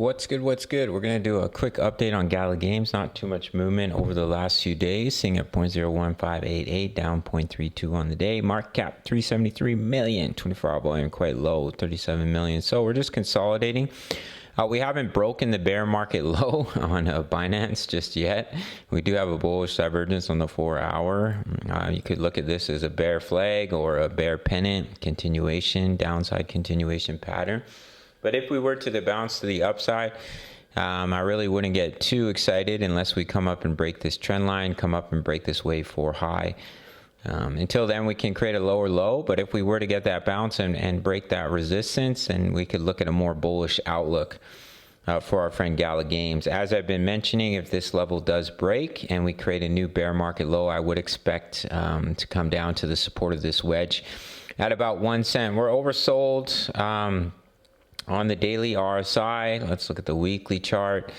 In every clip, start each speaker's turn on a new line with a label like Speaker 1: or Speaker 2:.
Speaker 1: What's good? What's good? We're going to do a quick update on Gala Games. Not too much movement over the last few days, seeing at 0.01588, down 0.32 on the day. Market cap 373 million, 24-hour volume quite low, 37 million. So we're just consolidating. We haven't broken the bear market low on Binance just yet. We do have a bullish divergence on the 4-hour. You could look at this as a bear flag or a bear pennant continuation, downside continuation pattern. But if we were to bounce to the upside, I really wouldn't get too excited unless we come up and break this trend line, come up and break this wave 4 high. Until then, we can create a lower low. But if we were to get that bounce and break that resistance, then we could look at a more bullish outlook for our friend Gala Games. As I've been mentioning, if this level does break and we create a new bear market low, I would expect to come down to the support of this wedge at about 1 cent. We're oversold. On the daily RSI, let's look at the weekly chart.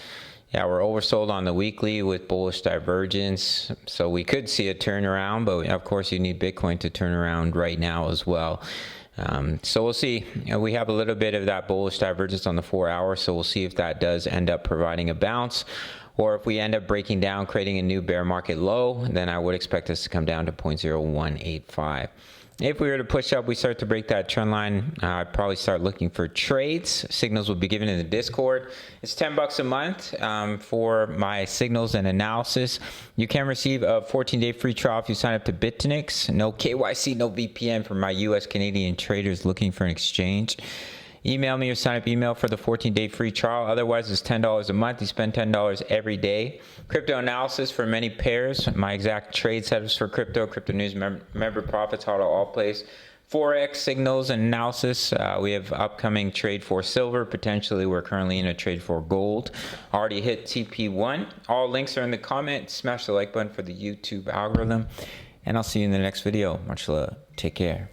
Speaker 1: Yeah, we're oversold on the weekly with bullish divergence. So we could see a turnaround, but of course you need Bitcoin to turn around right now as well. So we'll see. We have a little bit of that bullish divergence on the 4-hour, so we'll see if that does end up providing a bounce. Or if we end up breaking down, creating a new bear market low, then I would expect us to come down to 0.0185. If we were to push up, we start to break that trend line, I'd probably start looking for trades. Signals will be given in the Discord. It's $10 a month for my signals and analysis. You can receive a 14-day free trial if you sign up to BTCC. No KYC, no VPN for my US Canadian traders looking for an exchange. Email me or sign up email for the 14-day free trial. Otherwise, it's $10 a month. You spend $10 every day. Crypto analysis for many pairs. My exact trade setups for crypto news, member profits, how to all place. Forex signals and analysis. We have upcoming trade for silver. Potentially, we're currently in a trade for gold. Already hit TP1. All links are in the comment. Smash the like button for the YouTube algorithm. And I'll see you in the next video. Much love. Take care.